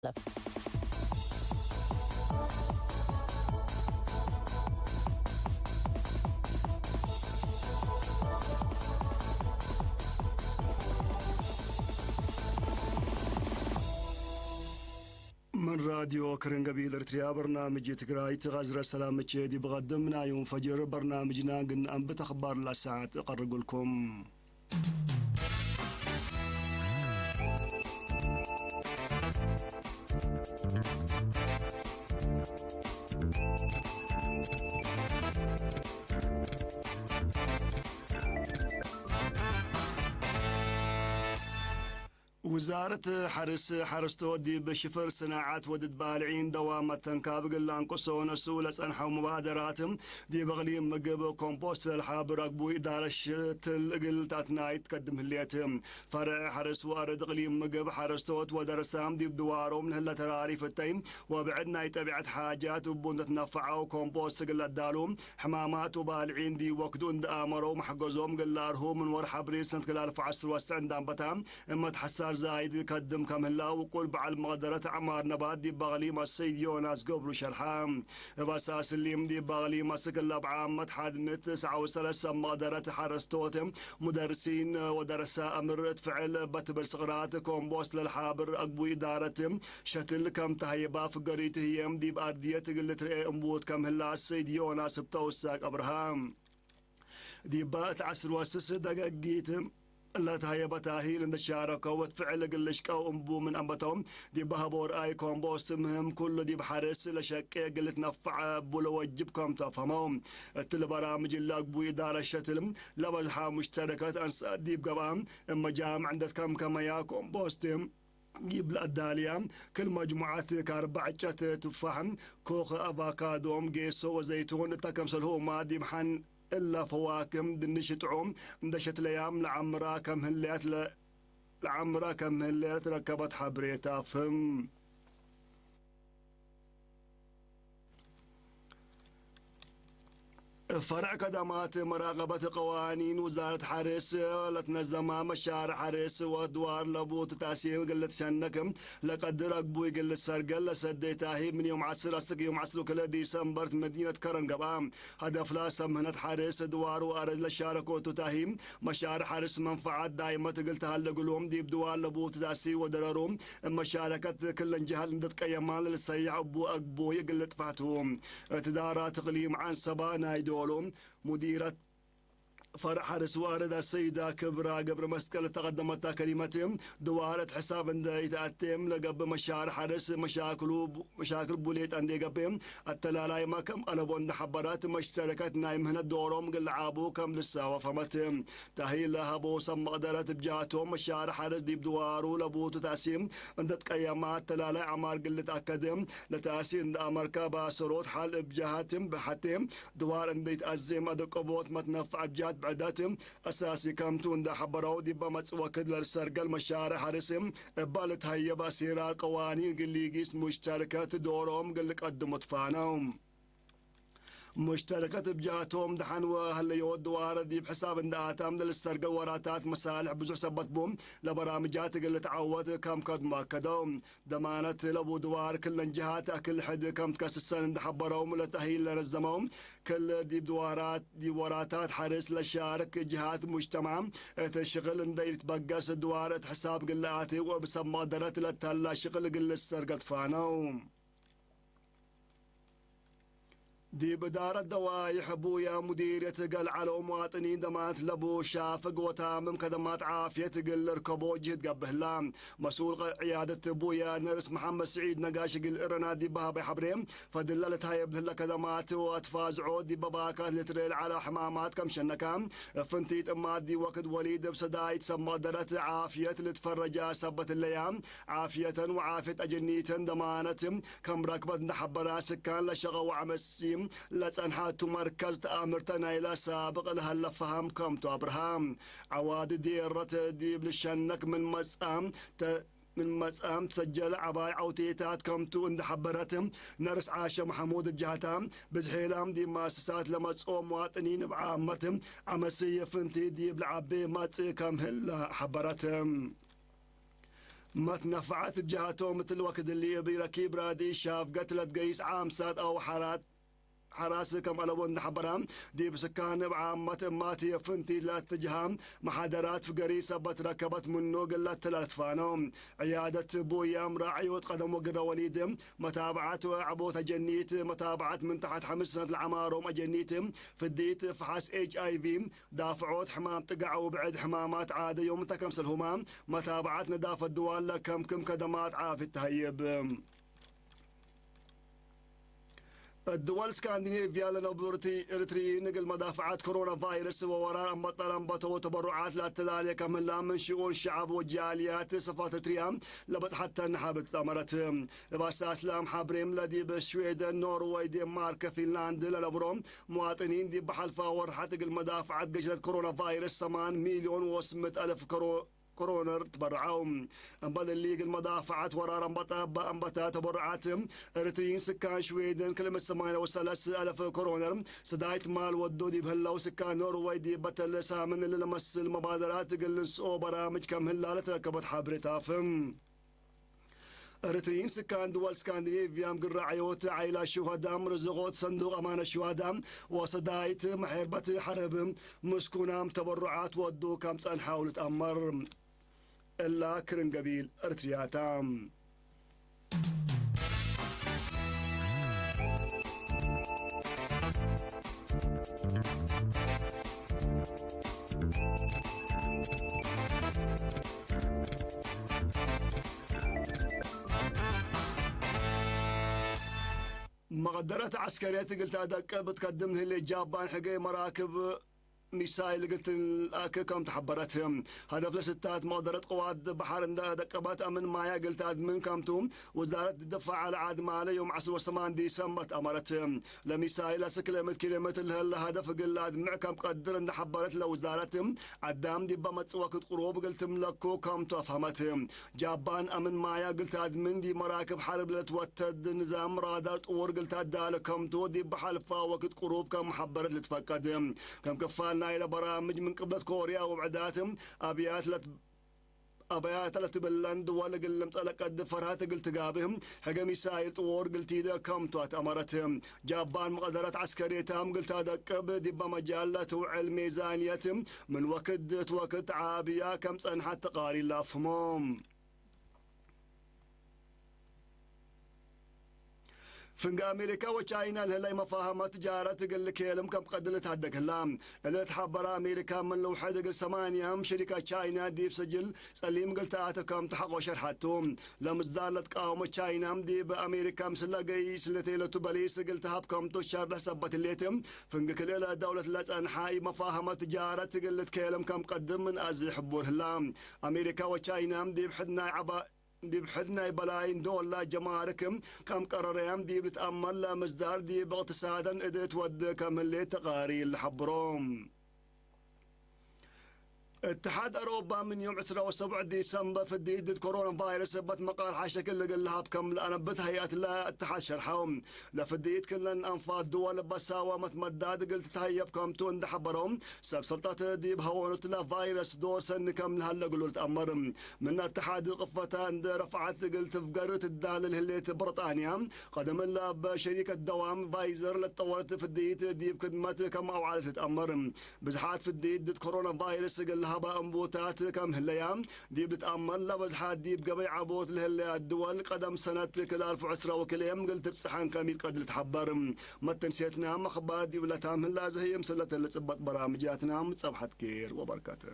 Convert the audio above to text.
من راديو كرنقبيل ارتريا برنامج تقراي تغازر السلام تشيدي بقدمنا يوم فجر برنامجنا قلنا أنبت أخبار للساعات أقرق لكم. وزارة حرس تودي بشفر صناعات ودد بالعين دوامة تنكاب قلان قصون سولة أنحو مبادراتهم دي بغليم مقب كومبوست الحابر أقبو إدارة شتل قل تاتناي تقدم هليتهم فرع حرس وارد قليم مقب حرس توت ودرسام دي بدوارهم من هلا تراريف التيم وبعدنا يتبعت حاجات وبون تنفعوا كومبوست قل الدالوم حمامات وبالعين دي وقدون دامروا محقزهم قلارهم من ورحب ريسنت قلال فعصر وسعن دام بتام اما تحسار زايد قدم كاملا وقول بعد مقدرة عمار نبات دي بغلي ما السيد يوناس قبل شرحام باساس اللي مدي بغلي ما سكلا بعامة حادمة 9 مقدرة حرس توتم مدرسين ودرساء أمر فعل بتبر صغرات كومبوست للحابر أقبو إدارة شتل كم تهيبا في قريته يم دي بأردية قلت رأي أمبوت كاملا السيد يوناس بتوساك أبراهام دي بات عسر واسس دقاقيتم لا تهيا بتاهيل ان الشاركة وتفعل قلش كو انبو من انبتهم دي بهبور اي كومبوست مهم كل دي بحرس لشكي قلت نفع بولو وجبكم تفهمهم التلبرامج اللي اقبو ادارة الشتلم لبجحا مشتركات انسا دي بقبام اما جام عندك كم يا كومبوستم جيب الداليا كل مجموعات كاربعة تفاحم كوخ افاكادوم جيسو وزيتون تكمسل هو ما دي محن إلا فواكم دنشت عم دشت ليام لعمرا كم هليات لعمرا كم هليات ركبت حبريتا فم فرع خدمات مراقبة قوانين وزارة حرس لتنظم مشارع حرس ودوار لبوت تاسيم قلت شنكم لقد رقبوا يقل السرقل لسديتاهي من يوم عصر السق يوم عصر كلا ديسمبر مدينة كرنقبام هدف لا سمنت حرس دوار وارد للشارك وتتاهيم مشارع حرس منفعات دائمة قلتها لقلوم دي بدوار لبوت تاسي ودرروم مشاركة كل انجهال ندت قيمان للسيع أبو أقبو يقل فاتهم تدارات اقليم عن سبا نايدو مديرة فرع حرس وارد السيدة كبرى قبل مسكلة تقدمت كلمتهم دوارة حساب يتأتم لقب مشار حرس مشاكل بوليت عندي قبهم التلالاي ما كم ألبون حبرات مشتركات نايم هنا دورهم قل عابو كم لسا وفهمتهم تهيل لها بوصم مقدرة بجاتهم مشار حرس دي بدوارو لبوتو تاسيم عندت قيامات تلالاي عمار قل تأكدهم لتاسين أمريكا باسروت حال بجهاتهم بحتهم دوار عندي تأزم أدقبوت متنفع بجات بعداتهم أساسي كامتون دا حبراو دي بمت وكد للسرقل مشارع حرسهم بالت هيا باسيرا قوانين قليقيس مشتركات دورهم قلق قدمت فانهم مشتركات بجاتهم دحن وهلا يود واردي بحساب انداتهم للسرقة وراتات مصالح بزر سبت بوم لبرامجات اللي تعود كم قد ما كدوم ضمانة لابو دوار كل جهات كل حد كم تكسسن حبرهم لتهيل لنزمهم كل دي دوارات دي وراتات حرس لشارك جهات مجتمع تشغل اندي يتبقى دوارة حساب قلاتي وبسما درت لتهلا شغل قل السرقة فانهم دي بدار الدوايح ابويا مدير تقل على مواطنين دمات لبو شافق وتامم خدمات عافية تقل اركبوا جهد قبهلام مسؤول عيادة ابويا نرس محمد سعيد نقاش قل ارنا دي بها بحبريم فدللت هاي بهلا خدمات واتفاز عود دي بباكات لتريل على حمامات كم شنكام فنتيت امات دي وقت وليد بصداي تسمى درت عافية لتفرجا سبت الليام عافية وعافية اجنية دمانة كم ركبت نحبرا سكان لشغا وعمسيم لتنحات مركز تأمرتنا إلى سابق لها اللفهم كمتو أبراهام عواد ديرت ديب لشنك من مسام تسجل عباي عوتيتات كمتو اند حبرتهم نرس عاشا محمود بجهتهم بزحيلام دي مؤسسات لمسؤوم مواطنين بعامتهم عمسية فنتي ديب لعبي ماتي كم هلا حبرتهم ما تنفعت بجهته مثل وقت اللي بيركيب رادي شاف قتلت قيس عامسات أو حراس كم ألوان حبرام دي بسكان بعامة ماتي فنتي لا تجهم محاضرات في قريسة بتركبت منو قلت ثلاث فانوم عيادة بويا مراعي وتقدم وقرا وليد متابعات عبوت جنيت متابعات من تحت 5 سنة العمار ومجنيت فديت فحص HIV دافعوت حمام تقع وبعد حمامات عادة يوم تكمس الهمام متابعات ندافة الدوال كم كدمات عافية تهيب الدول اسكندنافيا لنبرتي اريتري نقل مدافعات كورونا فايروس ووراء مطر وتبرعات لا تدالي كمل من شؤون الشعب والجاليات صفات تريام لبس حتى نحبت ثمرت بس اسلام حبريم لدي بالسويد النرويج دنمارك فنلندا للبروم مواطنين دي بحلفا ورحت المدافعات قجلت كورونا فايروس 8,800,000 كورونا تبرعوا بدل الليج المدافعات ورا أنبتا تبرعات ارترين سكان شويدن كلمة 8,300,000 كورونا سدايت مال ودودي بهلا وسكان نرويج بتل سامن اللي لمس المبادرات قلنس او برامج كم هلا تركبت حبرتها فم اريتريين سكان دول اسكندنافيا مقرعيوت عيلة شهداء مرزقوت صندوق أمان الشهداء وصدايت محربة حرب مسكونام تبرعات ودو كم حاول تأمر إلا كرنقبيل ارترياتام مقدرات عسكرية قلت أدق بتقدمها اللي جابان حقي مراكب ميسايل قلت الآكل كم تحبرتهم هدف لستات مقدرة قوات بحر دقبات أمن مايا قلت من كمتم وزارة الدفاع على عاد مالي يوم 10 ديسمبر أمرتهم لميسايل 6 كيلومتر الهدف قلت معكم قدر ان حبرت لوزارتهم عدام دي بمت وقت قروب قلت ملكو كم تفهمتهم جابان أمن مايا قلت من دي مراكب حرب لتوتد نظام رادار طور قلت دالكم تو دي بحلفا وقت قروب كم حبرت لتفقدهم كم كفال إلى برامج من قبل كوريا وبعداتهم أبيات لتبلند ولا قلم قد فرهات قلت قابهم حقمي سايل طور قلت إذا كم توات أمرتهم جابان مقدرات عسكريتهم قلت هذا دب مجالة وعلم ميزانيتهم من وقت عابية كم حتى قاري لافموم فنق أمريكا وشاينا لهلا مفاهمة تجارة تقول لك يلم كم قدلت هدك اللام اللي تحبر أمريكا من لو حد قل 8 شركة شاينا دي بسجل سليم قلت كم تحقوا شرحتهم لمزدالة قاومة شاينا دي بأمريكا مسلا قيس اللي لتبليس قلت هبكم تشار لسبت الليتم فنق كليلة دولة لا أنحاء مفاهمة تجارة تقول لك يلم كم قدم من أزل حبور اللام أمريكا وشاينا دي بحدنا دي بحدنا بلاين دولار جماركم كم قرريهم دي بتأمل لا مصدر دي باقتصادا إذا تود كم اللي تقاري الحبروم اتحاد اوروبا من يوم 7 ديسمبر في ضد كورونا فايروس بت مقال حاشك اللي قال لها بكم انا بت هيئات لا اتحاد شرحهم لفديت كلن انفاض دول بساوة متمداد قلت تهيب كم تون حبرهم سب سلطات دي بهونت لا فايروس دور سن كم هلا قلت امر من اتحاد قفتان رفعت قلت فقرت الدال اللي بريطانيا قدم الله بشركه دوام فايزر لتطورت في الديت دي بخدمات كم او عارف تامر بزحات في الديت ضد كورونا فايروس قال هبا انبوتات كم هالأيام دي بتأمل لبزحات دي بقبي عبوت لهاللي الدول قدم سنة كل 1000 عسرة وكل يوم قلت بصحان كميل قد تحبر ما تنسيتنا مخبار دي ولا تام هلا زي مسلة اللي صبت برامجاتنا صبحت كير وبركاته